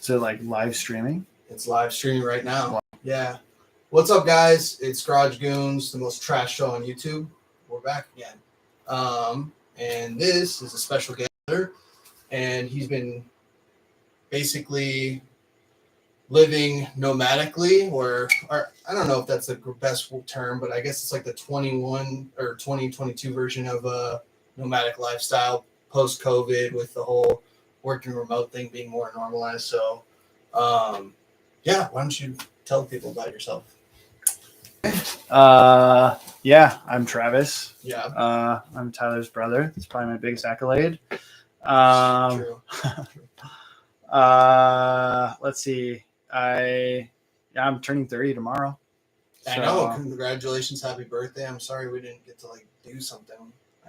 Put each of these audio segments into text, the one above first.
Is it like live streaming? It's live streaming right now. Wow. Yeah. What's up, guys? It's Garage Goons, the most trash show on YouTube. We're back again. And this is a special guest, and he's been basically living nomadically, or I don't know if that's the best term, but I guess it's like the 21 or 2022 version of a nomadic lifestyle post-COVID, with the whole working remote thing being more normalized. So, yeah, why don't you tell people about yourself? Yeah, I'm Travis. Yeah. I'm Tyler's brother. It's probably my biggest accolade. True. Let's see. I'm turning 30 tomorrow. I know. Congratulations. Happy birthday. I'm sorry we didn't get to do something.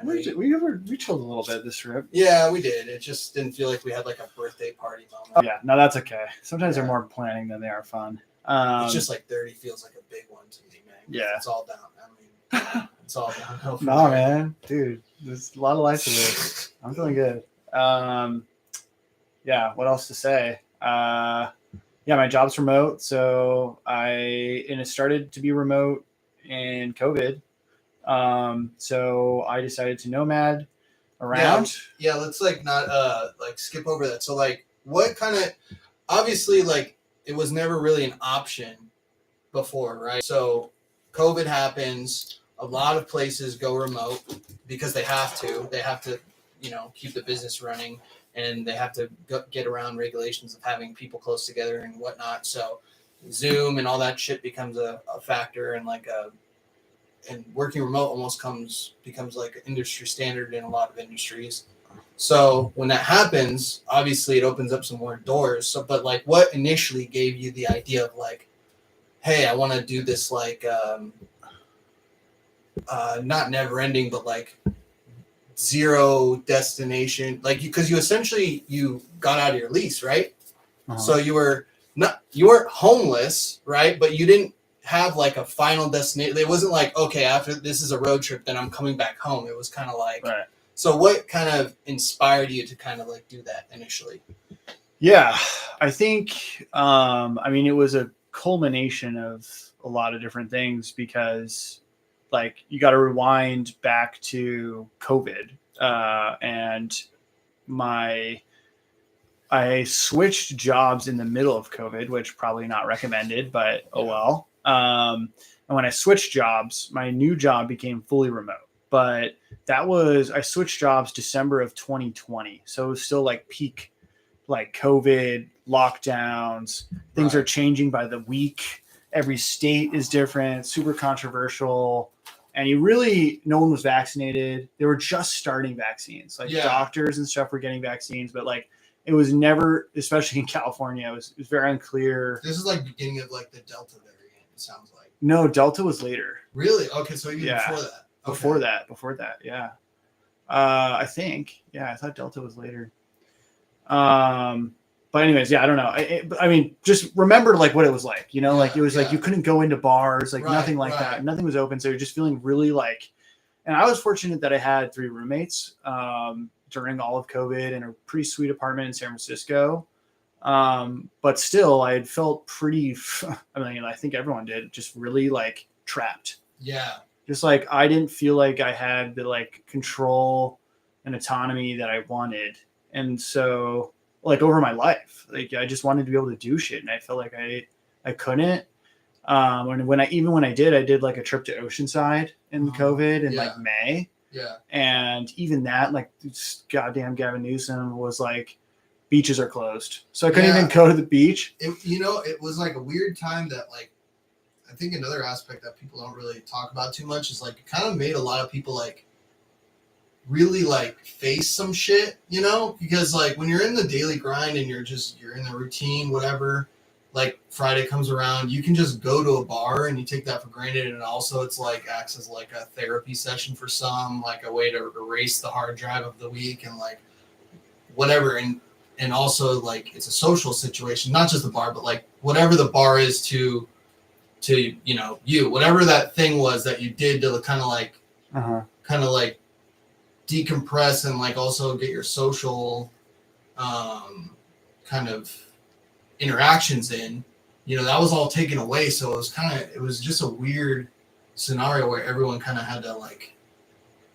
We chilled a little bit this trip. Yeah, we did. It just didn't feel like we had like a birthday party moment. Oh, yeah, no, that's okay. Sometimes they're more planning than they are fun. It's just like 30 feels like a big one to me, man. Yeah. It's all down. I mean, it's all downhill. No, man. Dude, there's a lot of life to live. I'm feeling good. Yeah, what else to say? Yeah, my job's remote. So it started to be remote in COVID. So I decided to nomad around. Yeah, let's not skip over that. So what kind of, obviously it was never really an option before, right? So COVID happens, a lot of places go remote because they have to, keep the business running, and they have to get around regulations of having people close together and whatnot. So Zoom and all that shit becomes a factor, and and working remote almost becomes like an industry standard in a lot of industries. So when that happens, obviously it opens up some more doors. So, but what initially gave you the idea of hey, I want to do this not never ending, but zero destination, because you essentially got out of your lease, right? Uh-huh. So you weren't homeless, right? But you didn't have a final destination. It wasn't okay, after this is a road trip, then I'm coming back home. It was kind of right. So what kind of inspired you to kind of do that initially? Yeah, I think, it was a culmination of a lot of different things, because you got to rewind back to COVID, and I switched jobs in the middle of COVID, which probably not recommended, but oh well. And when I switched jobs, my new job became fully remote. But I switched jobs December of 2020. So it was still peak, COVID lockdowns. Things are changing by the week. Every state is different, super controversial. And no one was vaccinated. They were just starting vaccines. Doctors and stuff were getting vaccines, but it was never, especially in California, it was very unclear. This is beginning of the Delta variant, it sounds like. No, Delta was later. Really? Okay, so even before that. Okay. Before that, yeah. I think. Yeah, I thought Delta was later. But anyways, yeah, I don't know. Just remember what it was like, it was you couldn't go into bars, nothing like that. Nothing was open. So you're just feeling really and I was fortunate that I had 3 roommates during all of COVID in a pretty sweet apartment in San Francisco. But still, I had felt pretty, I think everyone did, just really trapped. Yeah. Just I didn't feel like I had the control and autonomy that I wanted. And so over my life, I just wanted to be able to do shit. And I felt like I couldn't. When I did a trip to Oceanside in COVID in May. Yeah. And even that, goddamn Gavin Newsom was beaches are closed. So I couldn't even go to the beach. It was a weird time that I think another aspect that people don't really talk about too much is it kind of made a lot of people really face some shit, because when you're in the daily grind and you're in the routine, whatever, Friday comes around, you can just go to a bar and you take that for granted. And also it's acts as a therapy session for some, a way to erase the hard drive of the week and whatever. And also it's a social situation, not just the bar, but whatever the bar is to you, whatever that thing was that you did to kind of decompress and also get your social kind of interactions in, that was all taken away. So it was just a weird scenario where everyone kind of had to like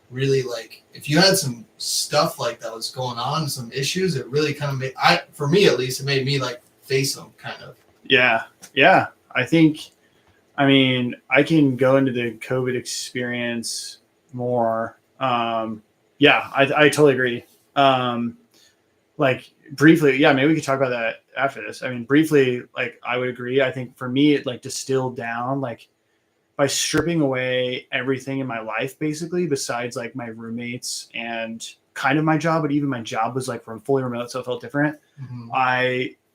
really like, if you had some stuff like that was going on, some issues, it really kind of made, for me at least, it made me like face them kind of. Yeah. Yeah. I can go into the COVID experience more. Yeah, I totally agree. Like briefly, yeah, maybe we could talk about that after this. I mean, briefly, like I would agree. I think for me, it like distilled down, like by stripping away everything in my life, basically, besides like my roommates and kind of my job, but even my job was like from fully remote, so it felt different. Mm-hmm.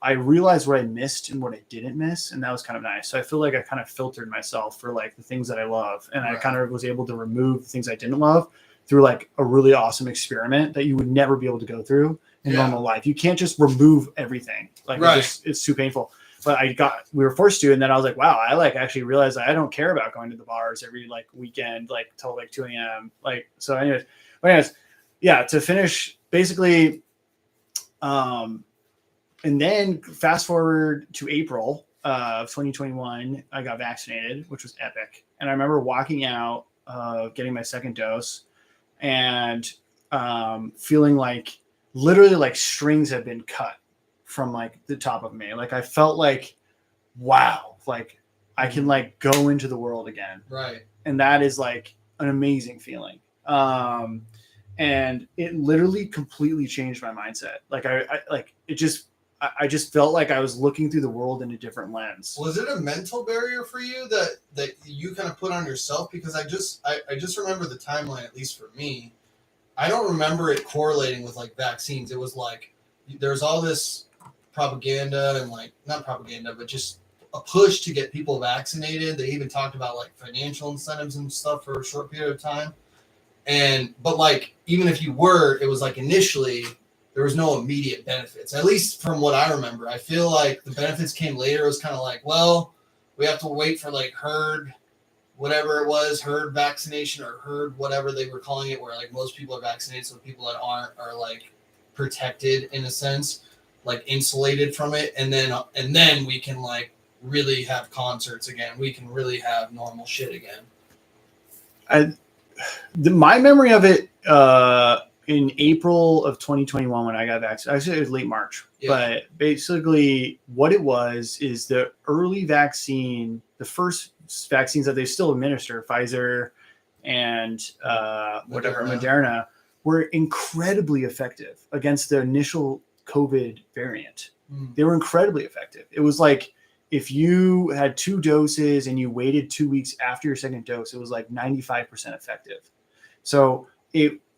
I realized what I missed and what I didn't miss, and that was kind of nice. So I feel like I kind of filtered myself for like the things that I love, and I kind of was able to remove the things I didn't love through like a really awesome experiment that you would never be able to go through in normal life. You can't just remove everything. Like it's too painful. But we were forced to, and then I was like, wow, I like actually realized I don't care about going to the bars every like weekend, like till like 2 a.m. Like, so anyways, yeah, to finish basically, and then fast forward to April of 2021, I got vaccinated, which was epic. And I remember walking out, getting my second dose, and feeling like literally like strings had been cut from like the top of me. Like I felt like, wow, like I can like go into the world again. Right. And that is like an amazing feeling. And it literally completely changed my mindset. Like I just felt like I was looking through the world in a different lens. Was it a mental barrier for you that you kind of put on yourself? Because I just remember the timeline, at least for me. I don't remember it correlating with like vaccines. It was like there's all this propaganda and like not propaganda, but just a push to get people vaccinated. They even talked about like financial incentives and stuff for a short period of time. But like even if you were, it was like initially there was no immediate benefits, at least from what I remember. I feel like the benefits came later. It was kind of like, well, we have to wait for like herd, whatever it was, herd vaccination or herd, whatever they were calling it, where like most people are vaccinated. So people that aren't are like protected in a sense, like insulated from it. And then we can like really have concerts again. We can really have normal shit again. My memory of it, in April of 2021 when I got vaccinated, actually it was late March, but basically what it was is the early vaccine, the first vaccines that they still administer, Pfizer and Moderna, were incredibly effective against the initial COVID variant. They were incredibly effective. It was like if you had 2 doses and you waited 2 weeks after your second dose, it was like 95% effective. So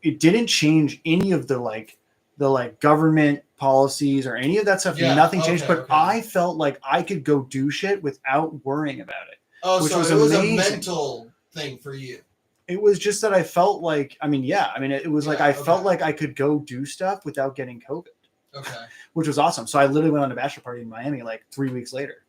it didn't change any of the government policies or any of that stuff. Nothing changed, but I felt like I could go do shit without worrying about it. Oh, which was amazing. Was a mental thing for you. It was just that I felt like, it was like I felt like I could go do stuff without getting COVID. Okay. Which was awesome. So I literally went on a bachelor party in Miami like 3 weeks later.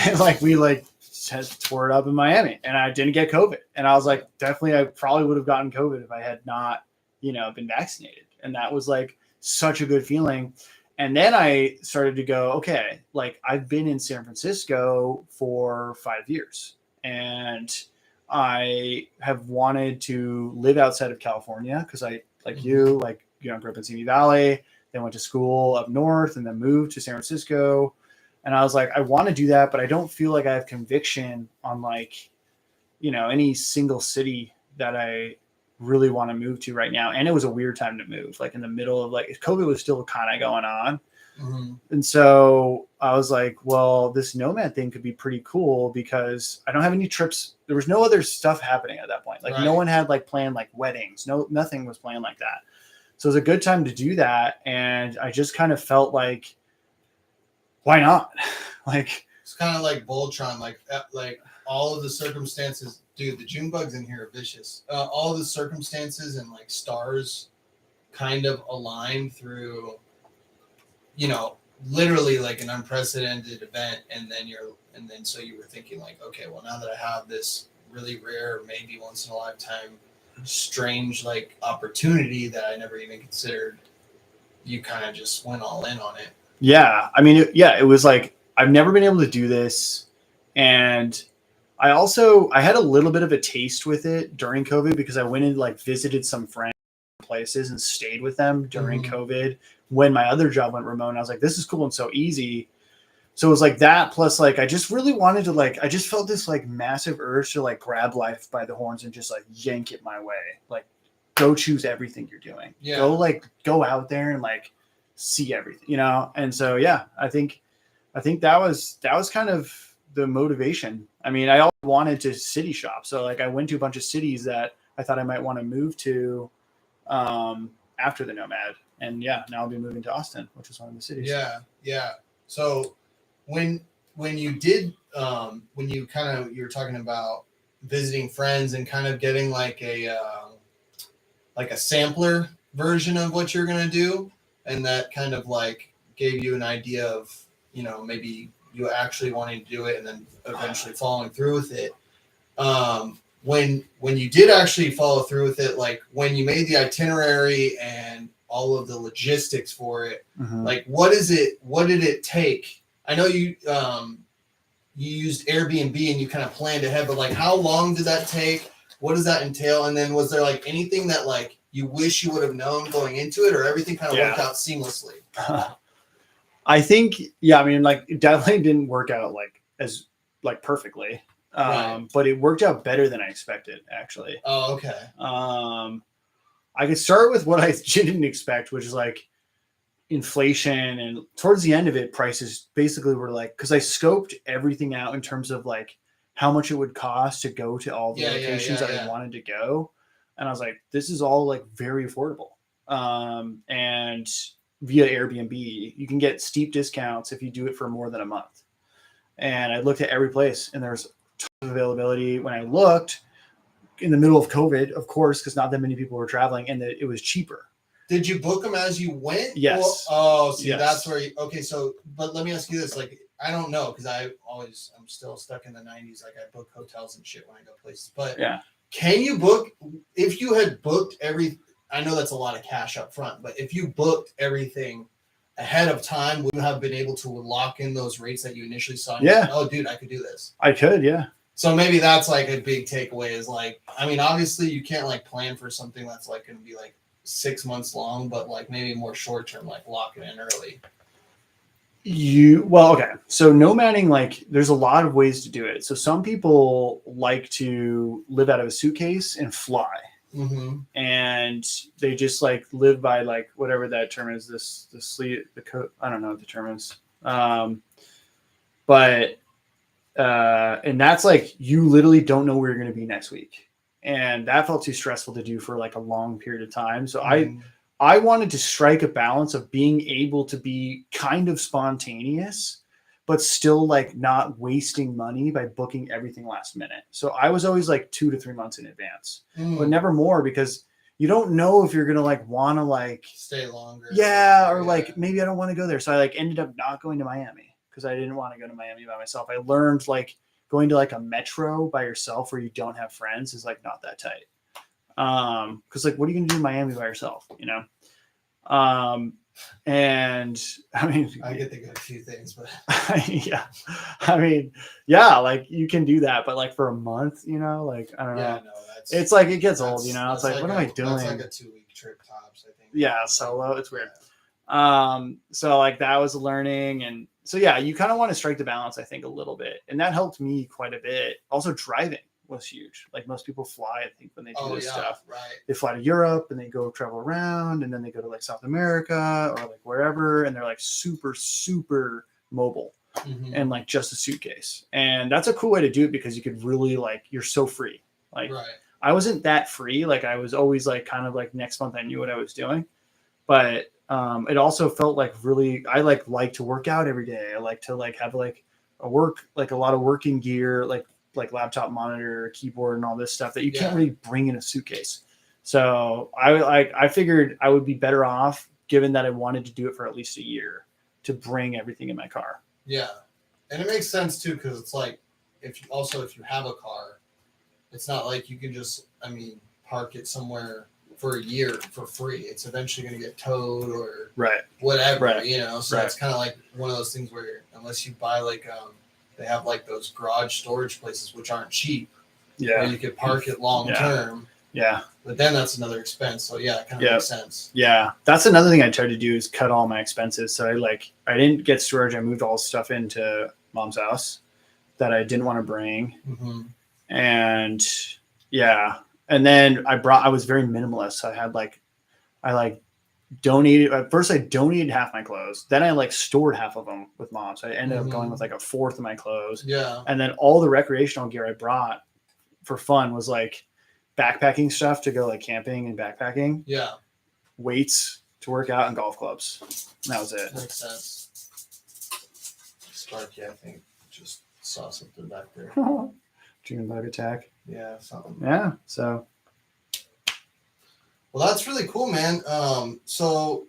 And like we like just tore it up in Miami, and I didn't get COVID. And I was like, definitely, I probably would have gotten COVID if I had not, been vaccinated. And that was like such a good feeling. And then I started to go, okay, like I've been in San Francisco for 5 years, and I have wanted to live outside of California because I, like you, grew up in Simi Valley, then went to school up north, and then moved to San Francisco. And I was like, I want to do that, but I don't feel like I have conviction on any single city that I really want to move to right now. And it was a weird time to move, like in the middle of COVID was still kind of going on. Mm-hmm. And so I was like, well, this Nomad thing could be pretty cool because I don't have any trips. There was no other stuff happening at that point. No one had planned weddings. Nothing was planned like that. So it was a good time to do that. And I just kind of felt like, why not? It's kind of like Voltron, like all of the circumstances, dude, the June bugs in here are vicious. All of the circumstances and stars kind of align through, literally an unprecedented event. And then so you were thinking okay, well, now that I have this really rare, maybe once in a lifetime, strange opportunity that I never even considered, you kind of just went all in on it. Yeah. I mean, it was like, I've never been able to do this. And I had a little bit of a taste with it during COVID because I went and like visited some friends places and stayed with them during Mhm. COVID when my other job went remote. And I was like, this is cool and so easy. So it was like that plus like I just really wanted to like I just felt this like massive urge to like grab life by the horns and just like yank it my way. Like go choose everything you're doing. Yeah. Go out there and like see everything, you know? And so yeah, I think that was kind of the motivation. I mean, I always wanted to city shop. So like I went to a bunch of cities that I thought I might want to move to after the Nomad. And yeah, now I'll be moving to Austin, which is one of the cities. Yeah, yeah. So when you did when you kind of you were talking about visiting friends and kind of getting like a sampler version of what you're gonna do, and that kind of like gave you an idea of, you know, maybe you actually wanting to do it and then eventually following through with it. When you did actually follow through with it, like when you made the itinerary and all of the logistics for it, like what did it take? I know you used Airbnb and you kind of planned ahead, but like how long did that take? What does that entail? And then was there like anything that like you wish you would have known going into it, or everything kind of worked out seamlessly? I think, yeah, I mean, like it definitely didn't work out like as like perfectly. Right. But it worked out better than I expected, actually. Oh, okay. I could start with what I didn't expect, which is like inflation, and towards the end of it, prices basically were like, because I scoped everything out in terms of like how much it would cost to go to all the locations that I wanted to go, and I was like, this is all like very affordable. And via Airbnb, you can get steep discounts if you do it for more than a month. And I looked at every place, and there's tons of availability. When I looked in the middle of COVID, of course, because not that many people were traveling, and it was cheaper. Did you book them as you went? Yes. See, yes. That's where okay, so but let me ask you this, like I don't know, because I'm still stuck in the 90s, like I book hotels and shit when I go places. But yeah, can you book if you had booked I know that's a lot of cash up front, but if you booked everything ahead of time, would you have been able to lock in those rates that you initially saw? And yeah. Like, oh dude, I could do this. I could, yeah. So maybe that's like a big takeaway is like, I mean, obviously you can't like plan for something that's like going to be like 6 months long, but like maybe more short term, like lock it in early. Okay. So nomading, like there's a lot of ways to do it. So some people like to live out of a suitcase and fly. And they just like live by like whatever that term is, I don't know what the term is. But and that's like you literally don't know where you're going to be next week. And that felt too stressful to do for like a long period of time. So I wanted to strike a balance of being able to be kind of spontaneous, but still like not wasting money by booking everything last minute. So I was always like 2 to 3 months in advance, but never more, because you don't know if you're going to like want to like stay longer. Yeah. Or like, maybe I don't want to go there. So I like ended up not going to Miami because I didn't want to go to Miami by myself. I learned like going to like a metro by yourself where you don't have friends is like not that tight. Because like, what are you gonna do in Miami by yourself, you know? And I mean, I get to go a few things, but yeah, I mean, yeah, like you can do that, but like for a month, you know, like I don't know. No, it's like it gets old, you know. It's like what am I doing? That's like a 2-week trip tops, I think. Yeah, solo. It's weird. So like that was learning, and so yeah, you kind of want to strike the balance, I think, a little bit, and that helped me quite a bit. Also, driving was huge. Like most people fly, I think, when they do this stuff. Right. They fly to Europe and they go travel around, and then they go to like South America or like wherever, and they're like super, super mobile and like just a suitcase. And that's a cool way to do it because you could really like you're so free. Like I wasn't that free. Like I was always like kind of like next month I knew what I was doing, but it also felt like really I like to work out every day. I like to like have like a lot of working gear, like laptop monitor, keyboard, and all this stuff that you can't really bring in a suitcase. So I figured I would be better off, given that I wanted to do it for at least a year, to bring everything in my car. Yeah, and it makes sense too, because it's like if you have a car, it's not like you can just park it somewhere for a year for free. It's eventually going to get towed or Right. whatever, Right. you know. So Right. it's kind of like one of those things where unless you buy like they have like those garage storage places which aren't cheap, where Yeah. you could park it long term. Yeah. But then that's another expense. So yeah, it kind of makes sense. Yeah. That's another thing I tried to do is cut all my expenses. So I didn't get storage. I moved all the stuff into mom's house that I didn't want to bring. Mm-hmm. And yeah. And then I was very minimalist. So I donated. At first I donated half my clothes. Then I stored half of them with mom. So I ended up going with like a fourth of my clothes. Yeah. And then all the recreational gear I brought for fun was like backpacking stuff to go like camping and backpacking. Yeah. Weights to work out and golf clubs. And that was it. Makes sense. Sparky, I think, just saw something back there. June bug attack. Yeah, something. Yeah. So. Well, that's really cool, man. So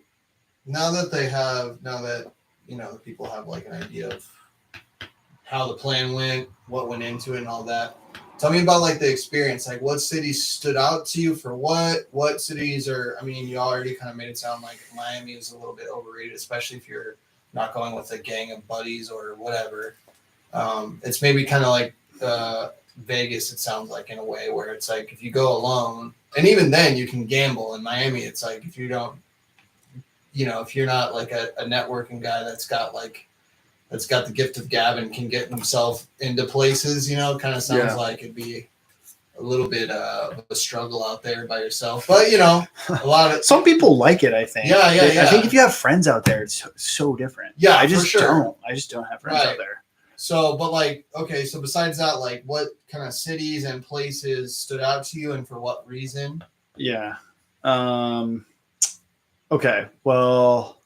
now that the people have like an idea of how the plan went, what went into it, and all that. Tell me about like the experience. Like, what cities stood out to you for what? What cities are? I mean, you already kind of made it sound like Miami is a little bit overrated, especially if you're not going with a gang of buddies or whatever. It's maybe kind of like Vegas. It sounds like in a way where it's like if you go alone, and even then you can gamble. In Miami, it's like if you don't, if you're not like a networking guy that's got the gift of gab and can get himself into places, kind of sounds like it'd be a little bit of a struggle out there by yourself. But, a lot of some people like it, I think. Yeah. I think if you have friends out there, it's so different. Yeah, I just for sure. don't. I just don't have friends out there. So, but okay, so besides that, what kind of cities and places stood out to you and for what reason? Yeah. Okay. Well,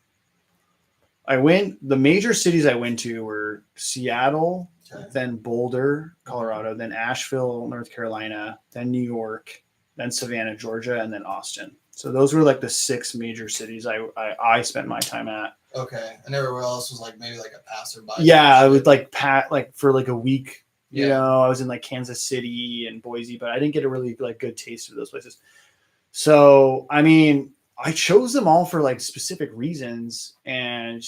the major cities I went to were Seattle, then Boulder, Colorado, then Asheville, North Carolina, then New York, then Savannah, Georgia, and then Austin. So those were like the 6 major cities I spent my time at. Okay. And everywhere else was maybe a passerby. Yeah, I would for like a week. I was in like Kansas City and Boise, but I didn't get a really good taste of those places. So, I mean, I chose them all for specific reasons, and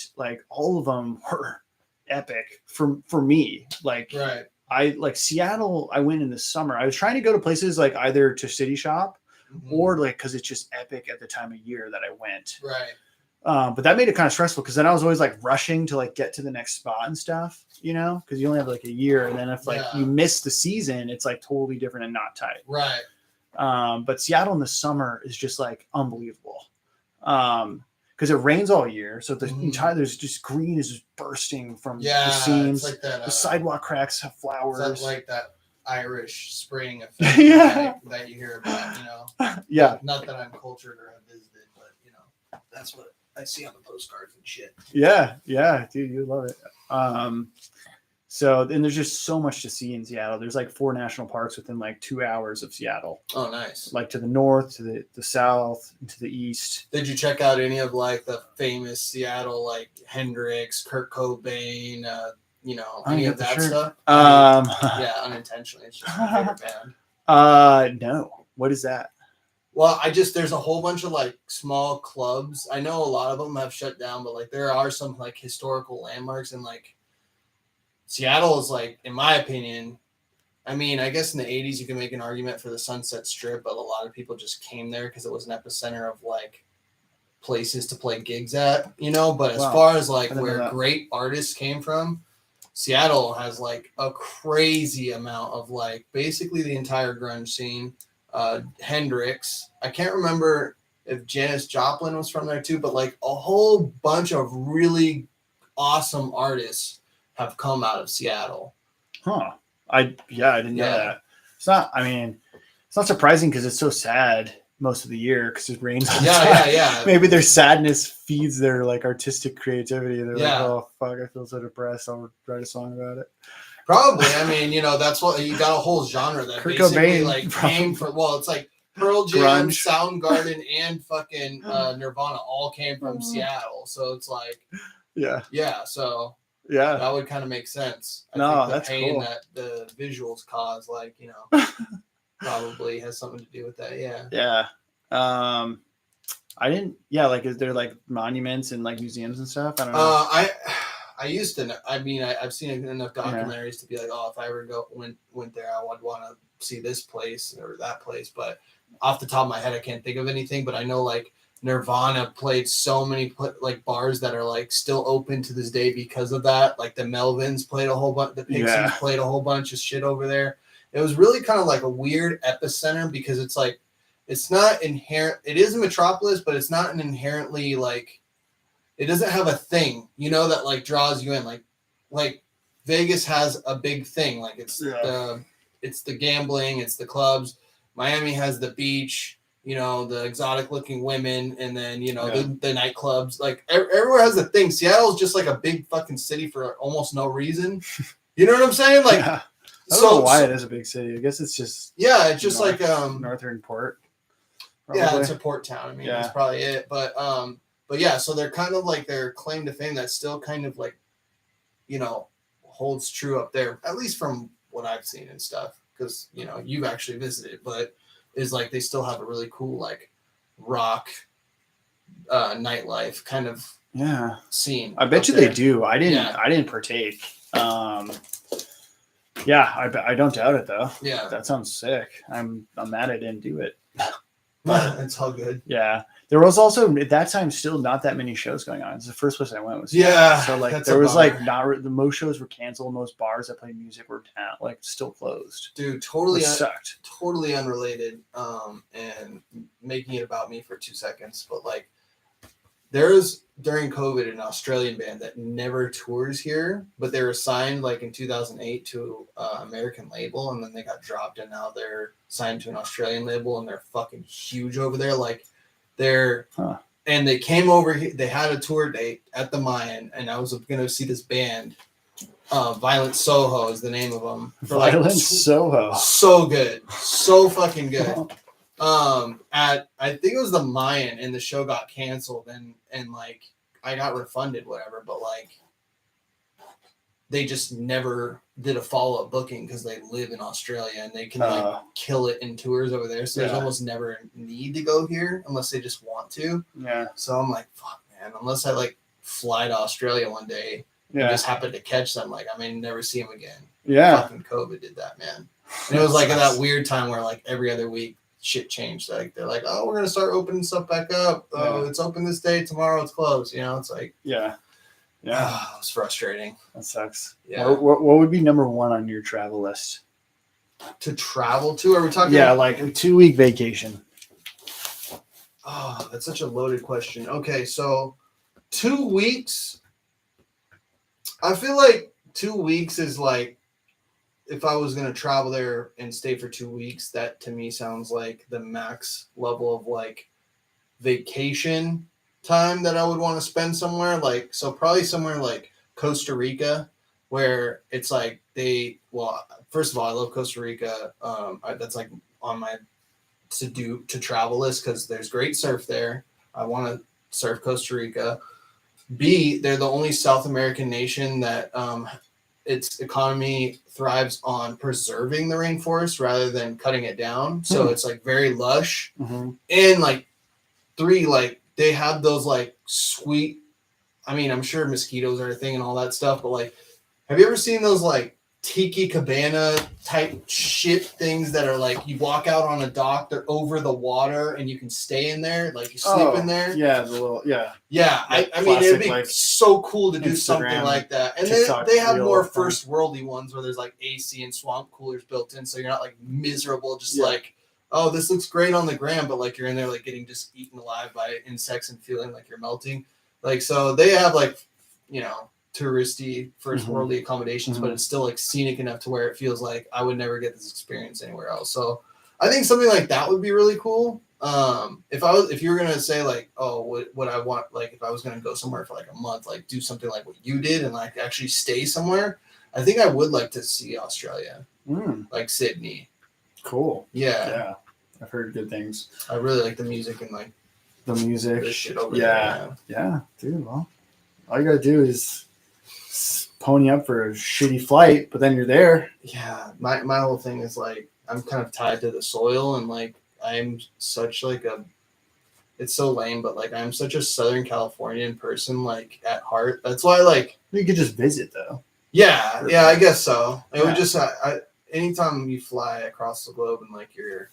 all of them were epic for me. Right. I Seattle. I went in the summer. I was trying to go to places either to city shop or because it's just epic at the time of year that I went. Right. But that made it kind of stressful because then I was always rushing to get to the next spot and stuff, because you only have a year, and then if you miss the season, it's totally different and not tight. Right. But Seattle in the summer is just unbelievable. Because it rains all year, so the entire there's just green is just bursting from the seams. It's like that, the sidewalk cracks have flowers. It's like that Irish spring effect that you hear about. Yeah. Not that I'm cultured or have visited, but that's what I see on the postcards and shit. Yeah, dude, you love it. So then there's just so much to see in Seattle. There's 4 national parks within 2 hours of Seattle. Oh, nice. To the north, to the south, and to the east. Did you check out any of the famous Seattle Hendrix, Kurt Cobain, any of that stuff? Yeah, unintentionally. It's just my favorite band. No. What is that? Well, there's a whole bunch of small clubs. I know a lot of them have shut down, but there are some historical landmarks, and Seattle is in my opinion, I mean, I guess in the 80s you can make an argument for the Sunset Strip, but a lot of people just came there because it was an epicenter of places to play gigs at, but as far as where great artists came from, Seattle has a crazy amount of basically the entire grunge scene. Hendrix, I can't remember if Janis Joplin was from there too, but a whole bunch of really awesome artists have come out of Seattle. Huh. I didn't know that. It's not surprising because it's so sad most of the year because it rains all the time. Yeah. Maybe their sadness feeds their artistic creativity. They're oh fuck, I feel so depressed. I'll write a song about it. Probably. I mean, that's what you got a whole genre that Kurt basically Cobain, came from. Well, it's Pearl Jam, grunge. Soundgarden, and fucking Nirvana all came from Seattle. So it's yeah. So that would kind of make sense. I think the that's pain cool. that the visuals cause, probably has something to do with that. Yeah. Yeah. I didn't. Yeah, like is there like monuments and like museums and stuff? I don't know. I used to. I mean, I've seen enough documentaries to be like, oh, if I ever went there, I would want to see this place or that place. But off the top of my head, I can't think of anything. But I know like Nirvana played so many like bars that are like still open to this day because of that. Like the Melvins played a whole bunch. The Pixies played a whole bunch of shit over there. It was really kind of like a weird epicenter because it's like it's not inherent. It is a metropolis, but it's not an inherently like. It doesn't have a thing, you know, that like draws you in. Like Vegas has a big thing. Like it's the gambling, it's the clubs. Miami has the beach, you know, the exotic looking women, and then you know the nightclubs. Like everywhere has a thing. Seattle's just like a big fucking city for almost no reason. You know what I'm saying? Like, I don't know why it is a big city. I guess it's just it's just like northern port. Probably. Yeah, it's a port town. I mean, that's probably it. But yeah, so they're kind of like their claim to fame that still kind of like, you know, holds true up there, at least from what I've seen and stuff. Because, you know, you've actually visited, but is like they still have a really cool like rock nightlife kind of scene. I bet you they do. I didn't partake. I don't doubt it though. Yeah, that sounds sick. I'm mad I didn't do it. But it's all good. Yeah. There was also at that time still not that many shows going on. It's the first place I went was so like there was like not the most shows were canceled. Most bars that played music were like still closed. Dude, totally sucked. Totally unrelated. And making it about me for 2 seconds, but like there's during COVID an Australian band that never tours here, but they were signed like in 2008 to American label, and then they got dropped, and now they're signed to an Australian label, and they're fucking huge over there. Like and they came over here. They had a tour date at the Mayan, and I was gonna see this band. Violent Soho is the name of them. Violent Soho, so good, so fucking good. At I think it was the Mayan, and the show got canceled, and like I got refunded, whatever. But like they just never did a follow-up booking because they live in Australia and they can like kill it in tours over there. So there's almost never a need to go here unless they just want to. Yeah. So I'm like, fuck, man. Unless I like fly to Australia one day and just happen to catch them, like I may never see them again. Yeah. Fucking COVID did that, man. And it was like at that weird time where like every other week shit changed. Like they're like, oh, we're gonna start opening stuff back up. Oh, it's open this day. Tomorrow it's closed. You know, it's like it was frustrating. That sucks. Yeah. What would be number one on your travel list? To travel to? Are we talking? Yeah, like a 2-week vacation. Oh, that's such a loaded question. Okay, so 2 weeks. I feel like 2 weeks is like if I was going to travel there and stay for 2 weeks, that to me sounds like the max level of like vacation time that I would want to spend somewhere. Like, so probably somewhere like Costa Rica, where it's like first of all, I love Costa Rica. That's like on my to travel list because there's great surf there. I want to surf Costa Rica. B, they're the only South American nation that its economy thrives on preserving the rainforest rather than cutting it down. So it's like very lush. Mm-hmm. And like 3, like they have those like sweet, I mean, I'm sure mosquitoes are a thing and all that stuff, but like, have you ever seen those like tiki cabana type shit things that are like you walk out on a dock, they're over the water and you can stay in there, like you sleep in there? Yeah, the little I mean, it'd be like so cool to do something like that. And then they have more first worldy ones where there's like AC and swamp coolers built in, so you're not like miserable, just like, oh, this looks great on the gram, but like you're in there like getting just eaten alive by insects and feeling like you're melting. Like, so they have like, you know, touristy first worldly accommodations, but it's still like scenic enough to where it feels like I would never get this experience anywhere else. So I think something like that would be really cool. If you were gonna say like, oh, what I want, like if I was gonna go somewhere for like a month, like do something like what you did and like actually stay somewhere, I think I would like to see Australia, like Sydney. Cool. Yeah, I've heard good things. I really like the music and like the music. This shit over there. Yeah, dude. Well, all you gotta do is pony up for a shitty flight, but then you're there. Yeah, my whole thing is like I'm kind of tied to the soil, and like I'm such like a it's so lame, but like I'm such a Southern Californian person, like at heart. That's why, like, You could just visit though. yeah, I guess so. It would Yeah. just, anytime you fly across the globe and like your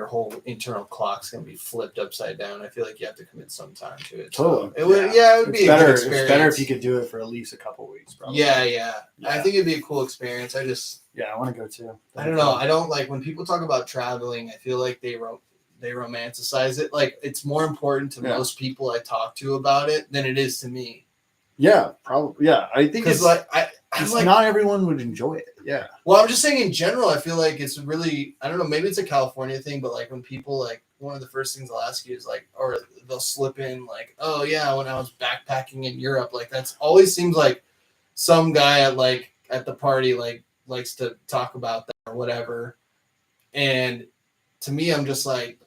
whole internal clock's gonna be flipped upside down. I feel like you have to commit some time to it. Totally. So it would, it would be a better. good experience. It's better if you could do it for at least a couple weeks. Probably. Yeah. I think it'd be a cool experience. I want to go too. I don't know. I don't like when people talk about traveling. I feel like they romanticize it. Like it's more important to most people I talk to about it than it is to me. Yeah, probably. Yeah, I think it's like not everyone would enjoy it. Yeah. Well, I'm just saying in general, I feel like it's really, I don't know, maybe it's a California thing, but like when people like, one of the first things they'll ask you is like, or they'll slip in like, oh yeah, when I was backpacking in Europe, like that's always seems like some guy at the party like likes to talk about that or whatever. And to me, I'm just like,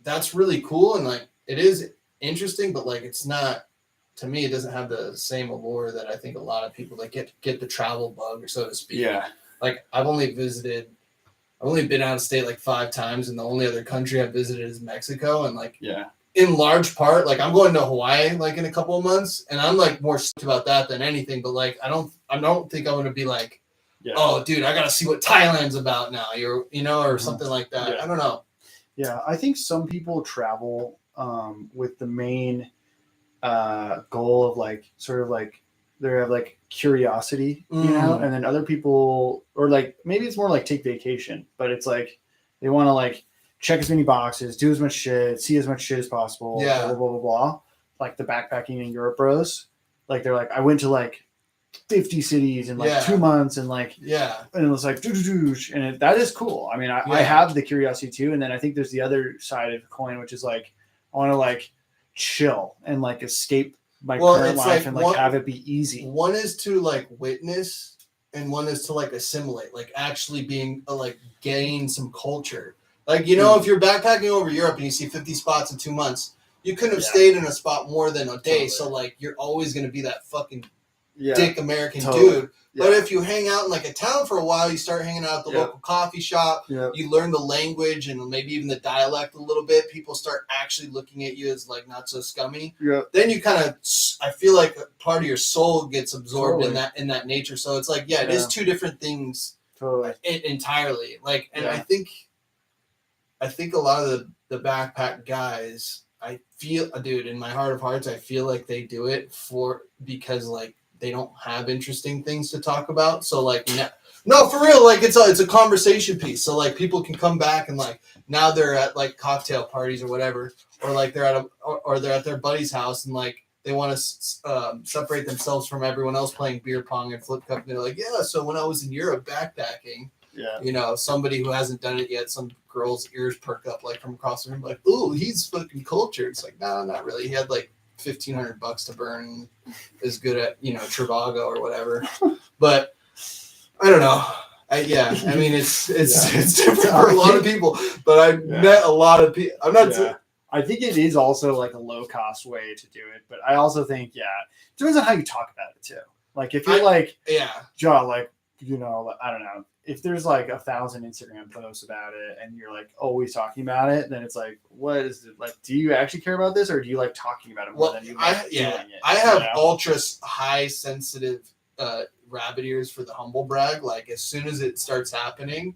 that's really cool and like it is interesting, but like it's not. To me, it doesn't have the same allure that I think a lot of people that get the travel bug, or so to speak. Yeah. Like I've only been out of state like 5 times, and the only other country I've visited is Mexico. And like, in large part, like I'm going to Hawaii like in a couple of months, and I'm like more stoked about that than anything. But like, I don't think I'm gonna be like, oh, dude, I gotta see what Thailand's about now. Or something like that. Yeah. I don't know. Yeah, I think some people travel with the main goal of like sort of like they have like curiosity, and then other people, or like maybe it's more like take vacation, but it's like they want to like check as many boxes, do as much shit, see as much shit as possible, blah blah blah blah. Like the backpacking in Europe bros, like they're like I went to like 50 cities in like 2 months and like and it was like and that is cool. I mean, I have the curiosity too, and then I think there's the other side of the coin, which is like I want to like chill and like escape my current life and like have it be easy. One is to like witness and one is to like assimilate, like actually being like gain some culture. Like, if you're backpacking over Europe and you see 50 spots in 2 months, you couldn't have stayed in a spot more than a day. Totally. So like you're always going to be that fucking dick American dude. But if you hang out in like a town for a while, you start hanging out at the local coffee shop, you learn the language and maybe even the dialect a little bit. People start actually looking at you as like not so scummy. Then you kind of, I feel like part of your soul gets absorbed in that nature. So it's like, it is 2 different things entirely. Like, and I think a lot of the backpack guys, I feel, dude, in my heart of hearts, I feel like they do it because like, they don't have interesting things to talk about. So like, no, for real, like it's a conversation piece. So like people can come back and like, now they're at like cocktail parties or whatever, or like they're at their buddy's house and like, they want to separate themselves from everyone else playing beer pong and flip cup. And they're like, so when I was in Europe backpacking, somebody who hasn't done it yet, some girl's ears perk up like from across the room, like, ooh, he's fucking cultured. It's like, no, not really. He had like $1,500 to burn, is good at Trivago or whatever. But I don't know. I mean it's different for a lot of people, but I've met a lot of people. I'm not. I think it is also like a low cost way to do it, but I also think it depends on how you talk about it too. Like if you're John, like I don't know. If there's like 1,000 Instagram posts about it and you're like always talking about it, then it's like, what is it like? Do you actually care about this, or do you like talking about it more than you like doing it? I have ultra high sensitive rabbit ears for the humble brag. Like as soon as it starts happening,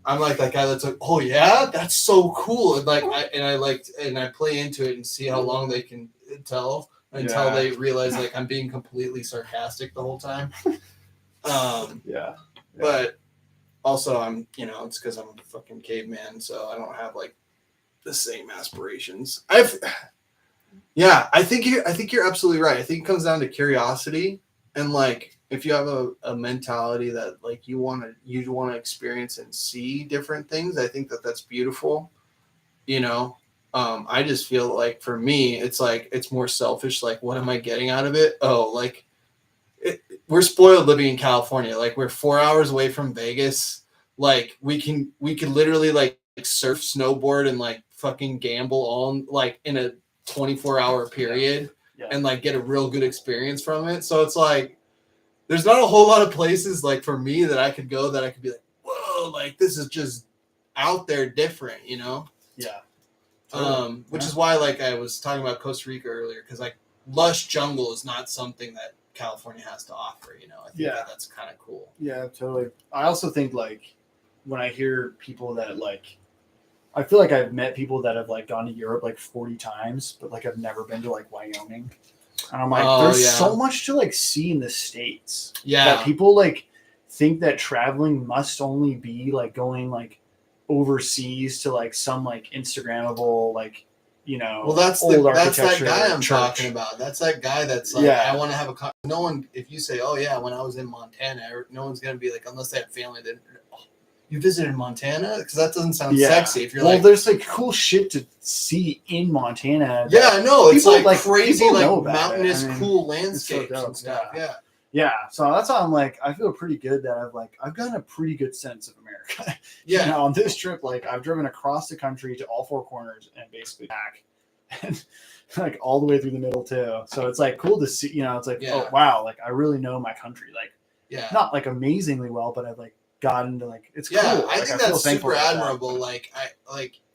I'm like that guy that's like, oh yeah, that's so cool, and like I play into it and see how long they can tell until they realize like I'm being completely sarcastic the whole time. But also, I'm, it's because I'm a fucking caveman, so I don't have like the same aspirations. I think you're absolutely right. I think it comes down to curiosity, and like if you have a mentality that like you want to experience and see different things, I think that's beautiful. I just feel like for me, it's like it's more selfish. Like, what am I getting out of it? Oh, like we're spoiled living in California. Like we're 4 hours away from Vegas. Like we can literally like surf, snowboard, and like fucking gamble all like in a 24-hour period and like get a real good experience from it. So it's like there's not a whole lot of places like for me that I could go that I could be like, whoa, like this is just out there different, Yeah. Which is why, like, I was talking about Costa Rica earlier, because like lush jungle is not something that California has to offer. You know, I think that's kind of cool. Yeah, totally. I also think like when I hear people that like, I feel like I've met people that have like gone to Europe like 40 times, but like I've never been to like Wyoming. And I'm like, there's so much to like see in the States. Yeah. That people like think that traveling must only be like going like overseas to like some like Instagrammable like, you know, well, that's that guy I'm talking about. That's that guy that's like, I want to have no one, if you say, oh yeah, when I was in Montana, no one's going to be like, unless they have family that, oh, you visited Montana? Because that doesn't sound sexy. If you're like, there's like cool shit to see in Montana. Yeah, no, it's like crazy, like mountainous, cool landscapes and stuff. Yeah, so that's why I'm like, I feel pretty good that I've gotten a pretty good sense of America. Yeah. You know, on this trip, like I've driven across the country to all four corners and basically back, and like all the way through the middle too. So it's like cool to see. You know, it's like, oh wow, like I really know my country. Like, not like amazingly well, but I've like gotten to like it's cool. I think that's super admirable. Like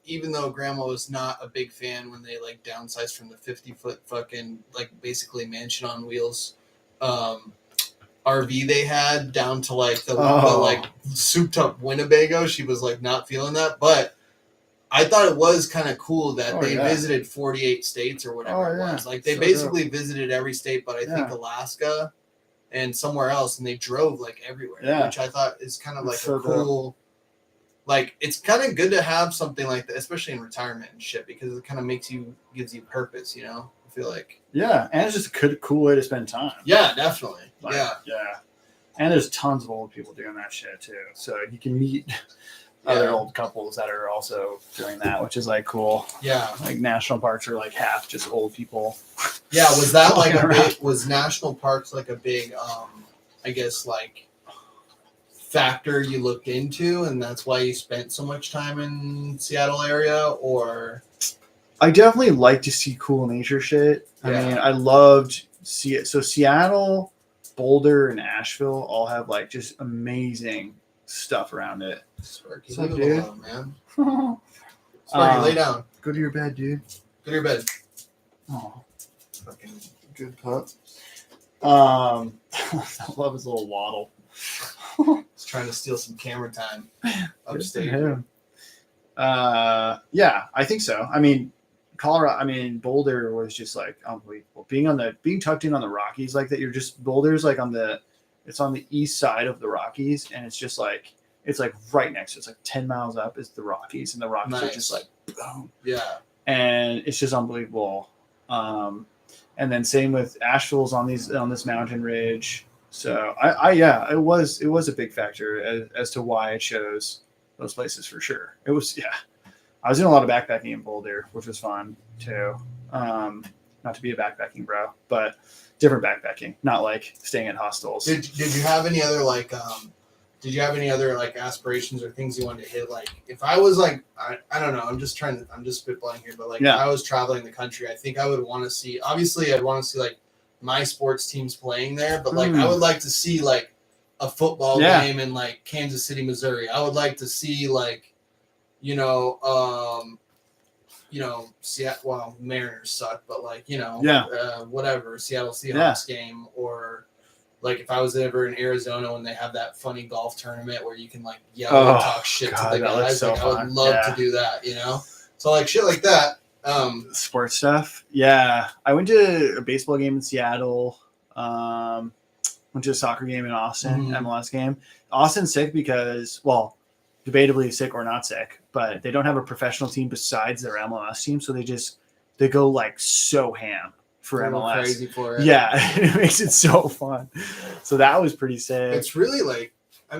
even though Grandma was not a big fan when they like downsized from the 50-foot fucking like basically mansion on wheels RV they had down to like the like souped up Winnebago. She was like not feeling that, but I thought it was kind of cool that they visited 48 states or whatever it was. Like they basically visited every state, but I think Alaska and somewhere else, and they drove like everywhere, which I thought is kind of like a cool. Like it's kind of good to have something like that, especially in retirement and shit, because it kind of gives you purpose, you know. I feel like and it's just a cool way to spend time. Yeah, definitely. Like, and there's tons of old people doing that shit too, so you can meet other old couples that are also doing that, which is like cool. Yeah, like national parks are like half just old people. Yeah, was that like a big, was national parks like a big I guess like factor you looked into, and that's why you spent so much time in Seattle area? Or I definitely like to see cool nature shit. I mean, I loved so Seattle, Boulder, and Asheville all have like just amazing stuff around it. Sparky, leave it alone, man. Sparky, lay down. Go to your bed, dude. Go to your bed. Oh, fucking good pup. I love his little waddle. He's trying to steal some camera time upstate. Yeah, I think so. I mean, Boulder was just like unbelievable. Being tucked in on the Rockies like that. You're just Boulder's like it's on the east side of the Rockies, and it's just like it's like right next to it. It's like 10 miles up is the Rockies, and the Rockies are just like boom. Yeah, and it's just unbelievable. And then same with Asheville's on this mountain ridge. So it was a big factor as to why I chose those places for sure. It was I was doing a lot of backpacking in Boulder, which was fun too. Not to be a backpacking bro, but different backpacking, not like staying at hostels. Did you have any other like aspirations or things you wanted to hit? Like if I was like I don't know, I'm just spitballing here, but like if I was traveling the country, I think I would want to see, obviously I'd want to see like my sports teams playing there, but like I would like to see like a football game in like Kansas City, Missouri. I would like to see like Seattle. Well, Mariners suck, but like whatever, Seattle Seahawks game, or like if I was ever in Arizona when they have that funny golf tournament where you can like yell and talk shit to the guys. So like, I would love to do that, So like shit like that. Sports stuff. Yeah. I went to a baseball game in Seattle. Went to a soccer game in Austin, MLS game. Austin's sick because, well, debatably sick or not sick, but they don't have a professional team besides their MLS team. So they go like so ham for MLS. Crazy for it. Yeah. It makes it so fun. So that was pretty sick. It's really like, I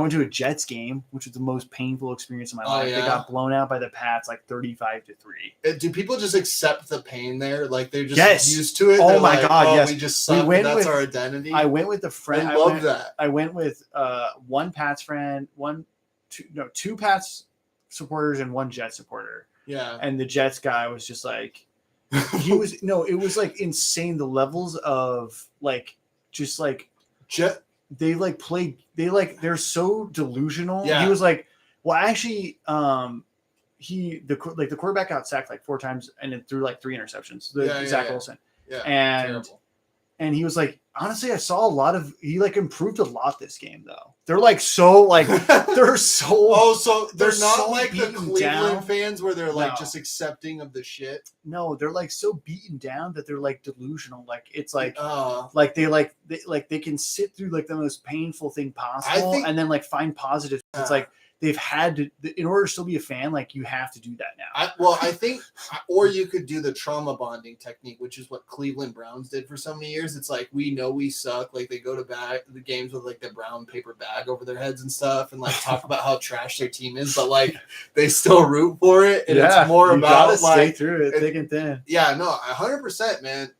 went to a Jets game, which was the most painful experience of my life. They got blown out by the Pats like 35-3. Do people just accept the pain there? Like they're just used to it? Oh my God, yes. We just suck, that's our identity? I went with a friend. I love that. I went with one Pats friend, two Pats supporters and one Jets supporter. Yeah. And the Jets guy was just like, it was like insane. The levels of like, just like they're so delusional. Yeah. He was like, well, actually, the quarterback got sacked like 4 times and it threw like 3 interceptions. Zach Wilson. Yeah. And Terrible. And he was like, honestly, I saw a lot of, he like improved a lot this game though. They're like so like, they're so, so they're not so like the beaten Cleveland down. fans where they're like No. just accepting of the shit. no, they're like so beaten down that they're like delusional. Like it's like they can sit through like the most painful thing possible and then like find positives. It's like they've had to, in order to still be a fan, like you have to do that now. I think, or you could do the trauma bonding technique, which is what Cleveland Browns did for so many years. It's like, we know we suck. Like they go to the games with like the brown paper bag over their heads and stuff and like talk about how trash their team is, but like they still root for it. And it's more about like, stay through it thick and thin. Yeah, no, 100%, man.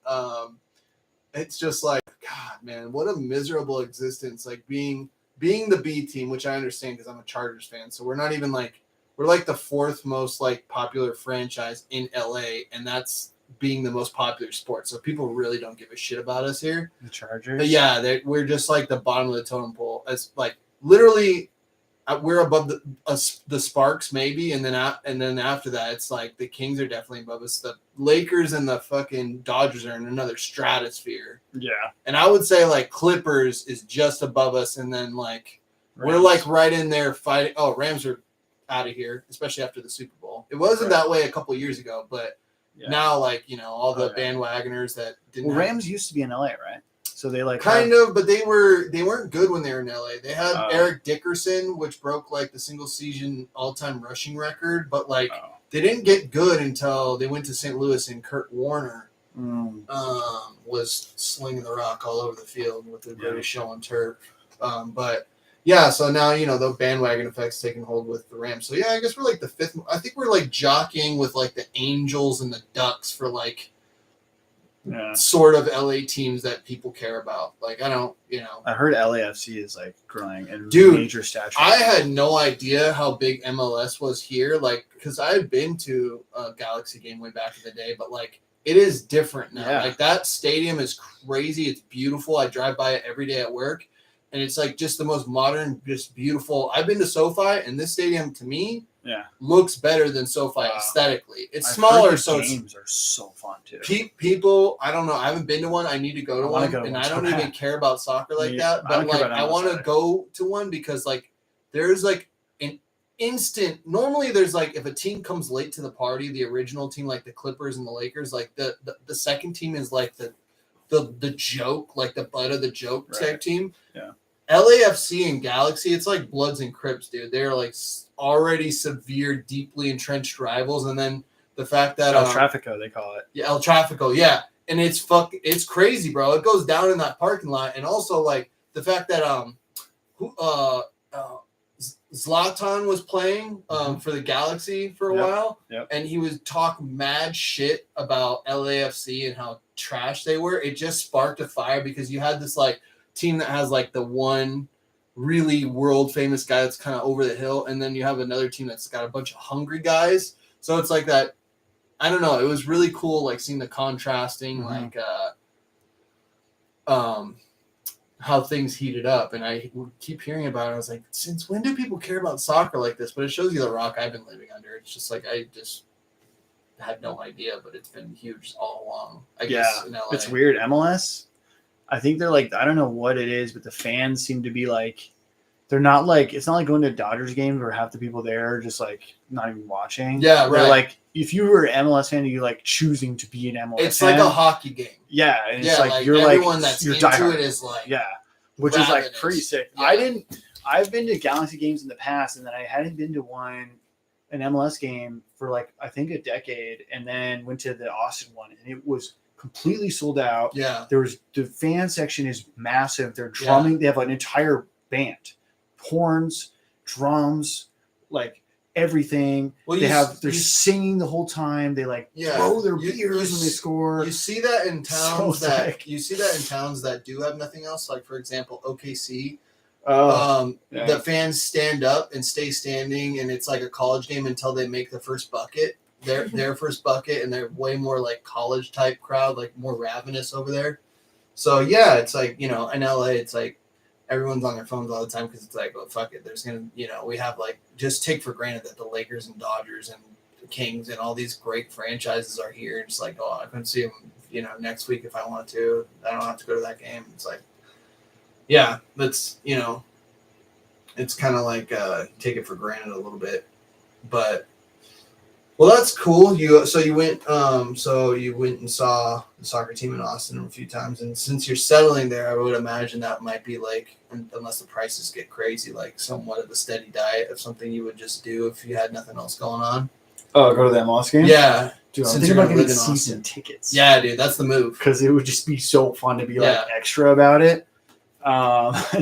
It's just like, God, man, what a miserable existence. Like being the B team, which I understand because I'm a Chargers fan. So we're not even like, we're like the 4th most like popular franchise in LA, and that's being the most popular sport. So people really don't give a shit about us here. The Chargers. But yeah, we're just like the bottom of the totem pole. As like literally, we're above the Sparks maybe, and then after that, it's like the Kings are definitely above us. The Lakers and the fucking Dodgers are in another stratosphere. Yeah, and I would say like Clippers is just above us, and then like we're like right in there fighting. Oh, Rams are out of here, especially after the Super Bowl. It wasn't that way a couple years ago, but now like all the bandwagoners that didn't. Well, Rams used to be in LA, right? So they like kind of, but they weren't good when they were in LA. They had Eric Dickerson, which broke like the single season all-time rushing record, but like they didn't get good until they went to St. Louis, and Kurt Warner was slinging the rock all over the field with the greatest show on turf. But yeah, so now the bandwagon effect's taking hold with the Rams. So yeah, I guess we're like the 5th. I think we're like jockeying with like the Angels and the Ducks for like. Sort of LA teams that people care about. Like I don't, I heard LAFC is like growing in major stature. I had no idea how big MLS was here. Like because I had been to a Galaxy game way back in the day, but like it is different now. Like that stadium is crazy. It's beautiful. I drive by it every day at work, and it's like just the most modern, just beautiful. I've been to SoFi, and this stadium to me. Looks better than SoFi aesthetically. It's smaller, so games are so fun too. People, I don't know. I haven't been to one. I need to go to one, and I don't even care about soccer like that. But like, I want to go to one because like there's like an instant. Normally, there's like if a team comes late to the party, the original team like the Clippers and the Lakers, like the second team is like the joke, like the butt of the joke type team. Yeah. LAFC and Galaxy, it's like Bloods and Crips, dude. They're like already severe, deeply entrenched rivals, and then the fact that El Trafico, they call it. Yeah, El Trafico, yeah, and it's crazy, bro. It goes down in that parking lot, and also like the fact that Zlatan was playing for the Galaxy for a while, and he was talking mad shit about LAFC and how trash they were. It just sparked a fire because you had this like team that has like the one really world famous guy that's kind of over the hill, and then you have another team that's got a bunch of hungry guys. So it's like that. I don't know. It was really cool, like seeing the contrasting, like how things heated up. And I would keep hearing about it. I was like, since when do people care about soccer like this? But it shows you the rock I've been living under. It's just like I just had no idea, but it's been huge all along. I guess in LA. It's weird. MLS. I think they're like, I don't know what it is, but the fans seem to be like, they're not like, it's not like going to Dodgers games where half the people there are just like not even watching. Yeah, right. They're like, if you were an MLS fan, you like choosing to be an MLS it's fan. It's like a hockey game. Yeah. And it's like you're everyone like, that's you're into diehard. it is like, which is like pretty sick. Yeah. I've been to Galaxy games in the past, and then I hadn't been to an MLS game for like, I think a decade, and then went to the Austin one, and it was completely sold out. Yeah. The fan section is massive. They're drumming. They have an entire band, horns, drums, like everything. Well, they're singing the whole time. They like throw their beers when they score. You see that in towns that do have nothing else. Like for example, OKC. The fans stand up and stay standing, and it's like a college game until they make the first bucket. Their first bucket, and they're way more like college type crowd, like more ravenous over there. So yeah, it's like in LA, it's like everyone's on their phones all the time because it's like, oh fuck it, there's gonna we have like just take for granted that the Lakers and Dodgers and Kings and all these great franchises are here. It's like, oh, I can see them, next week if I want to. I don't have to go to that game. It's like, yeah, that's, it's kind of like take it for granted a little bit, but well, that's cool. You went and saw the soccer team in Austin a few times, and since you're settling there, I would imagine that might be like, unless the prices get crazy, like somewhat of a steady diet of something you would just do if you had nothing else going on. Oh, go to the MLS game? Yeah. Dude, I'm thinking about getting season tickets. Yeah, dude, that's the move. Because it would just be so fun to be like extra about it.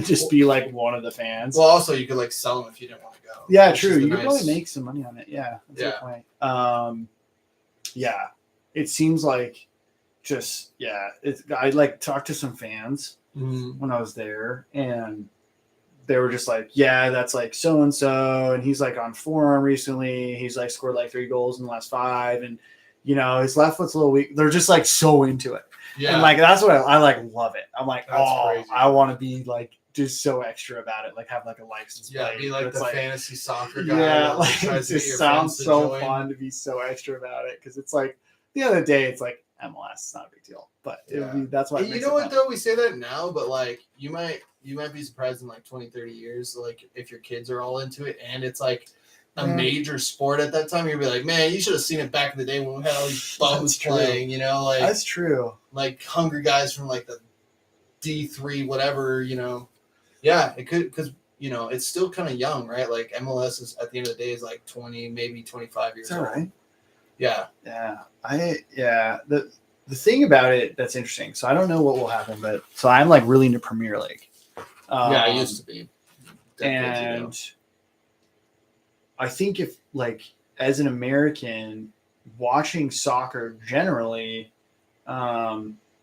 Just be like one of the fans. Well, also you could like sell them if you didn't want to go. Yeah, true. You could probably make some money on it. Yeah, that's a good point. Yeah, it seems like I like talked to some fans when I was there, and they were just like, yeah, that's like so and so, and he's like on form recently. He's like scored like 3 goals in the last 5, and his left foot's a little weak. They're just like so into it. Yeah. And like that's what I like love it. I'm like, crazy. I want to be like just so extra about it, like have like a license plate. Yeah, be like the fantasy soccer guy. Yeah, like it just sounds so fun to be so extra about it, because it's like the other day it's like MLS, it's not a big deal, but that's why. You know what though, we say that now, but like you might be surprised in like 20-30 years, like if your kids are all into it and it's like a major sport at that time, you'd be like, man, you should have seen it back in the day when we had all these bums playing, like that's true. Like hungry guys from like the D3, whatever, Yeah, it could, because it's still kind of young, right? Like MLS is at the end of the day is like 20, maybe 25 years old. Right? Yeah. Yeah. The thing about it that's interesting. So I don't know what will happen, but so I'm like really into Premier League. I used to be. And I think if like as an American watching soccer generally,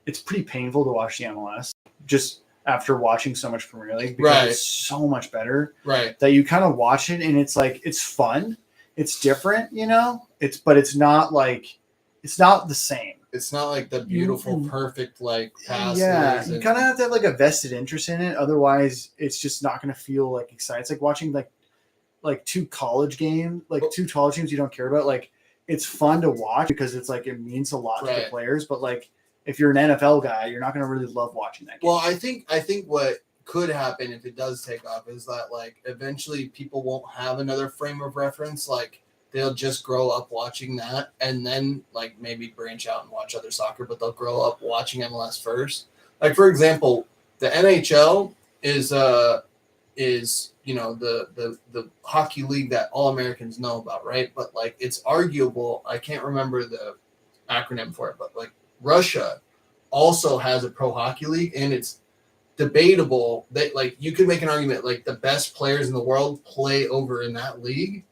it's pretty painful to watch the MLS just after watching so much Premier League, because it's so much better. Right. That you kind of watch it and it's like it's fun. It's different, but it's not the same. It's not like the beautiful, perfect like passes. Yeah, you kind of have to have like a vested interest in it. Otherwise, it's just not going to feel like exciting. It's like watching like 2 college games, like 2 college teams you don't care about. Like it's fun to watch because it's like it means a lot to the players. But like if you're an NFL guy, you're not going to really love watching that game. Well, I think what could happen if it does take off is that like eventually people won't have another frame of reference. Like they'll just grow up watching that and then like maybe branch out and watch other soccer, but they'll grow up watching MLS first. Like for example, the NHL is the hockey league that all Americans know about, right? But like it's arguable, I can't remember the acronym for it, but like Russia also has a pro hockey league, and it's debatable that like you could make an argument like the best players in the world play over in that league,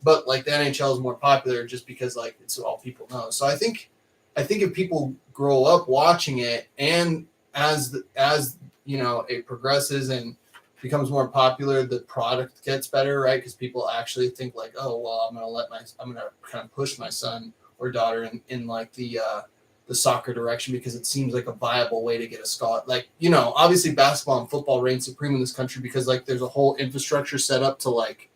but like the NHL is more popular just because like it's all people know. So I think if people grow up watching it, and as it progresses and becomes more popular, the product gets better, right? Because people actually think like, oh well, I'm gonna kind of push my son or daughter in like the soccer direction because it seems like a viable way to get a scholarship. Like, obviously basketball and football reign supreme in this country because like there's a whole infrastructure set up to like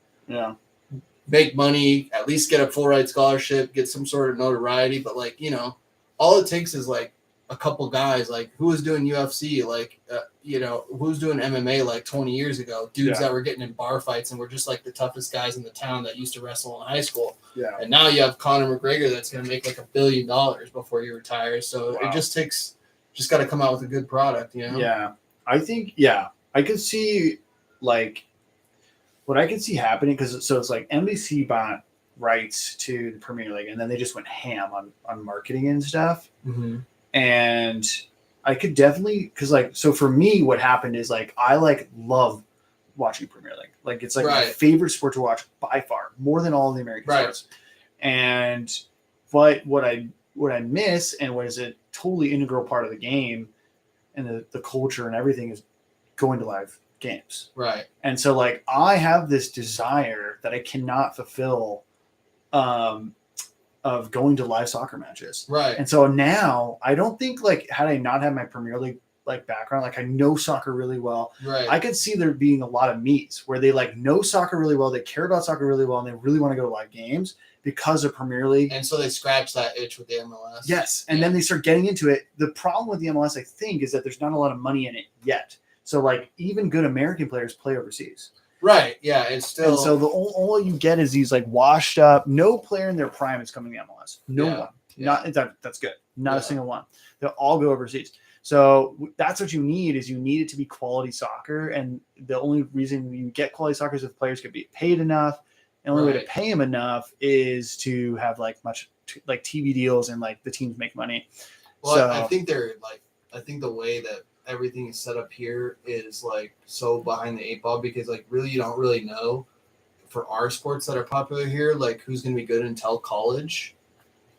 make money, at least get a full ride scholarship, get some sort of notoriety. But like, all it takes is like a couple guys, like who was doing UFC, like, who was doing MMA like 20 years ago, dudes that were getting in bar fights and were just like the toughest guys in the town that used to wrestle in high school. Yeah. And now you have Conor McGregor that's going to make like $1 billion before he retires. So it just got to come out with a good product, Yeah. I think, I could see like what I could see happening. So it's like NBC bought rights to the Premier League and then they just went ham on marketing and stuff. Mm-hmm. And I could definitely, because like, so for me, what happened is like, I like love watching Premier League. Like it's like my favorite sport to watch by far, more than all of the American sports. And what I miss and what is a totally integral part of the game and the culture and everything is going to live games. Right. And so like, I have this desire that I cannot fulfill, of going to live soccer matches. Right. And so now I don't think like had I not had my Premier League like background, like I know soccer really well. Right. I could see there being a lot of meets where they like know soccer really well, they care about soccer really well, and they really want to go to live games because of Premier League. And so they scratch that itch with the MLS. Yes, and then they start getting into it. The problem with the MLS, I think, is that there's not a lot of money in it yet. So, like, even good American players play overseas. Right, yeah, it's still... And so all you get is these, like, washed up... No player in their prime is coming to MLS. No one. Yeah. That's good. Not a single one. They'll all go overseas. So that's what you need is you need it to be quality soccer. And the only reason you get quality soccer is if players can be paid enough. The only way to pay them enough is to have like TV deals and like the teams make money. Well, so, I think the way that everything is set up here is like so behind the eight ball because like really you don't really know for our sports that are popular here like who's going to be good until college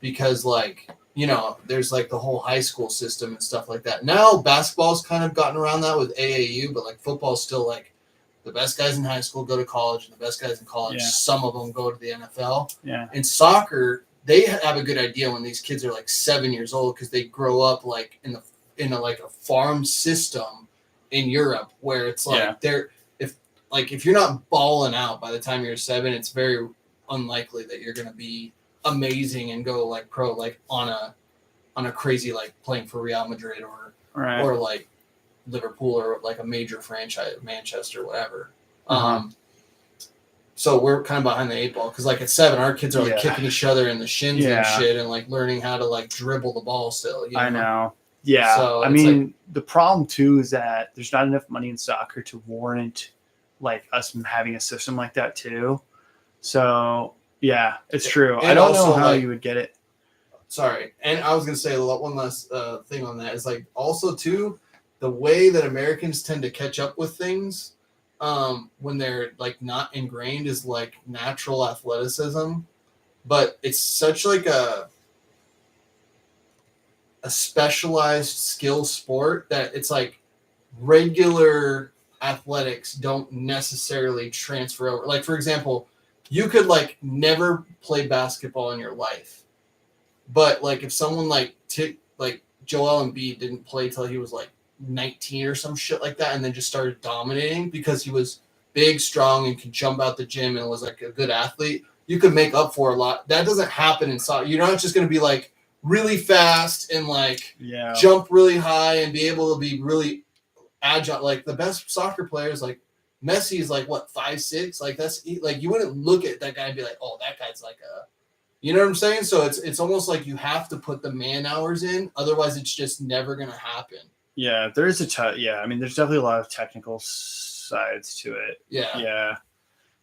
because like you know there's like the whole high school system and stuff like that. Now basketball's kind of gotten around that with AAU, but like football's still like the best guys in high school go to college and the best guys in college some of them go to the NFL. Yeah. In soccer they have a good idea when these kids are like 7 years old because they grow up like in a farm system in Europe where it's like if you're not balling out by the time you're 7, it's very unlikely that you're going to be amazing and go like pro like on a crazy like playing for Real Madrid or like Liverpool or like a major franchise, Manchester, whatever. So we're kind of behind the eight ball because like at 7, our kids are like kicking each other in the shins and shit and like learning how to like dribble the ball still. You know? I know. Yeah. So I mean, the problem too is that there's not enough money in soccer to warrant like us having a system like that too. So yeah, it's true. And I don't know how you would get it. Sorry. And I was going to say one last thing on that is like also too, the way that Americans tend to catch up with things when they're like not ingrained is like natural athleticism, but it's such like a specialized skill sport that it's like regular athletics don't necessarily transfer over. Like for example, you could like never play basketball in your life, but like if someone like Joel Embiid didn't play till he was like 19 or some shit like that and then just started dominating because he was big, strong, and could jump out the gym and was like a good athlete, you could make up for a lot. That doesn't happen in soccer. You're not just going to be like really fast and like jump really high and be able to be really agile. Like the best soccer players, like Messi is like what 5'6", like that's like you wouldn't look at that guy and be like, oh, that guy's like you know what I'm saying? So it's almost like you have to put the man hours in, otherwise it's just never gonna happen. Yeah, there is I mean, there's definitely a lot of technical sides to it. Yeah,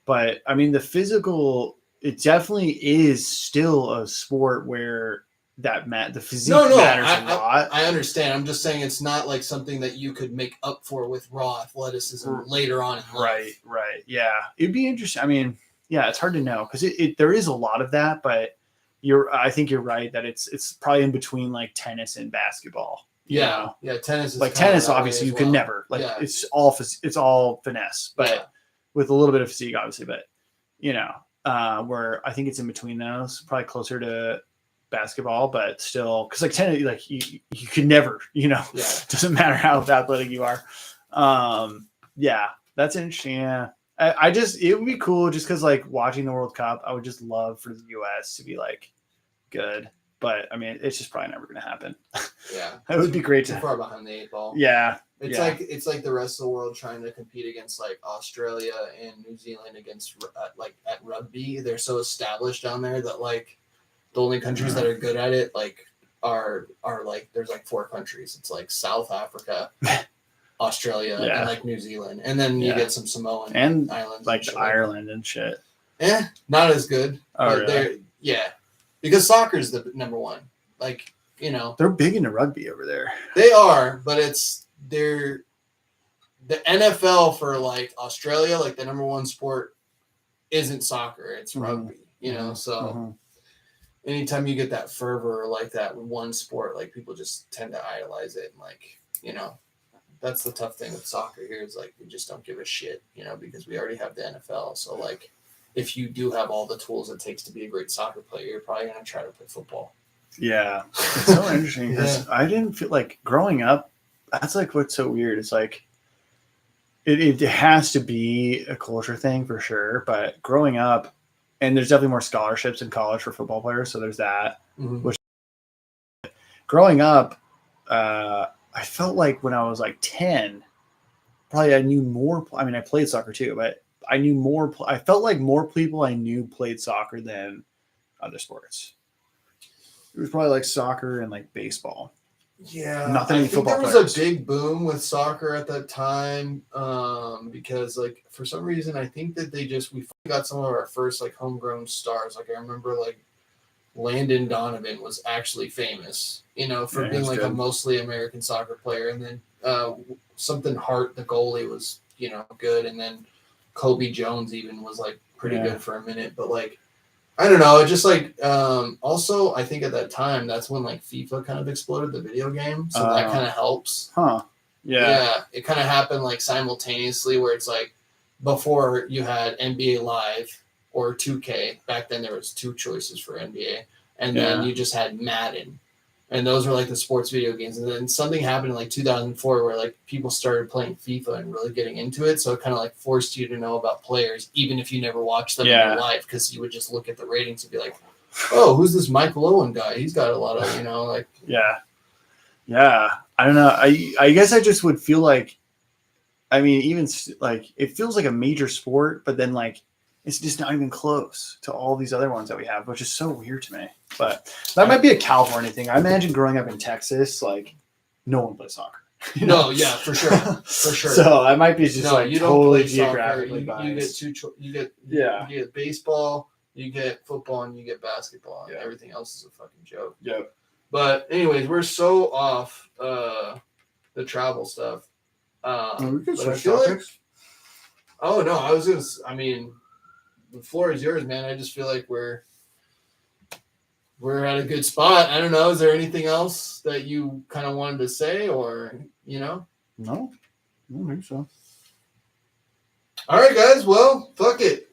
but I mean, the physical, it definitely is still a sport where the physique matters a lot. I understand. I'm just saying it's not like something that you could make up for with raw athleticism later on in life. Right. Yeah, it'd be interesting. I mean, yeah, it's hard to know because there is a lot of that, but I think you're right that it's probably in between like tennis and basketball. Yeah, tennis is like tennis. Obviously, you could never it's all finesse, but with a little bit of physique, obviously. But where I think it's in between those, probably closer to basketball, but still, because like tennis, like you could never, doesn't matter how athletic you are. That's interesting. Yeah, it would be cool just because like watching the World Cup, I would just love for the U.S. to be like good. But I mean, it's just probably never going to happen. Yeah, it would be great too far behind the eight ball. Yeah, it's like the rest of the world trying to compete against like Australia and New Zealand against like at rugby. They're so established down there that like the only countries that are good at it like are like there's like 4 countries. It's like South Africa, Australia, and like New Zealand, and then you get some Samoan and islands like and Ireland and shit. Not as good. Oh, but really? Because soccer is the number one. Like, they're big into rugby over there. They are, but they're the NFL for like Australia, like the number one sport isn't soccer, it's rugby, so anytime you get that fervor like that in one sport, like people just tend to idolize it. And like, that's the tough thing with soccer here is like, we just don't give a shit, because we already have the NFL. So like, if you do have all the tools it takes to be a great soccer player, you're probably going to try to play football. Yeah. It's so interesting because I didn't feel like growing up, that's like what's so weird. It's like it has to be a culture thing for sure. But growing up and there's definitely more scholarships in college for football players. So there's that. Mhm. Which growing up, I felt like when I was like 10, probably I knew more. I mean, I played soccer too, but I knew more. I felt like more people I knew played soccer than other sports. It was probably like soccer and like baseball. Yeah, Not that I many think football there was players. a big boom with soccer at that time, because like for some reason I think that we finally got some of our first like homegrown stars. Like I remember like Landon Donovan was actually famous, for Yeah, being that's like a good. mostly American soccer player, and then something Hart, the goalie, was good, and then Kobe Jones even was like pretty Yeah. good for a minute, but like. I don't know. It just like also I think at that time that's when like FIFA kind of exploded, the video game, so that kind of helps. Huh. Yeah. Yeah, it kind of happened like simultaneously where it's like before you had NBA Live or 2K. Back then there was two choices for NBA, and then Yeah. you just had Madden, and those were like the sports video games. And then something happened in like 2004 where like people started playing FIFA and really getting into it, so it kind of like forced you to know about players even if you never watched them in Yeah. your life, because you would just look at the ratings and be like, oh, who's this Michael Owen guy? He's got a lot of like. Yeah. Yeah. I don't know. I guess I just would feel like, I mean, even like it feels like a major sport, but then like it's just not even close to all these other ones that we have, which is so weird to me. But that might be a California thing. I imagine growing up in Texas, like no one plays soccer. No, yeah, for sure, for sure. So I might be just No, like you don't totally play soccer. geographically You get biased. you get baseball, you get football, and you get basketball, and Yeah. everything else is a fucking joke. Yep. But anyways, we're so off the travel stuff. We could But I switch feel like, topics. oh no, I mean, the floor is yours, man. I just feel like we're at a good spot. I don't know. Is there anything else that you kind of wanted to say, or No, I don't think so. All right, guys. Well, fuck it.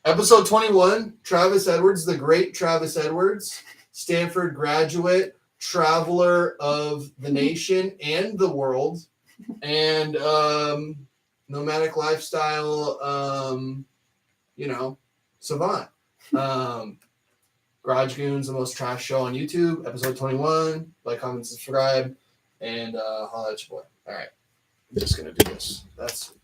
Episode 21, Travis Edwards, the great Travis Edwards, Stanford graduate, traveler of the nation and the world, and nomadic lifestyle, savant. Garage Goons, the most trash show on YouTube, episode 21. Like, comment, subscribe, and holla at your boy. All right. I'm just going to do this. That's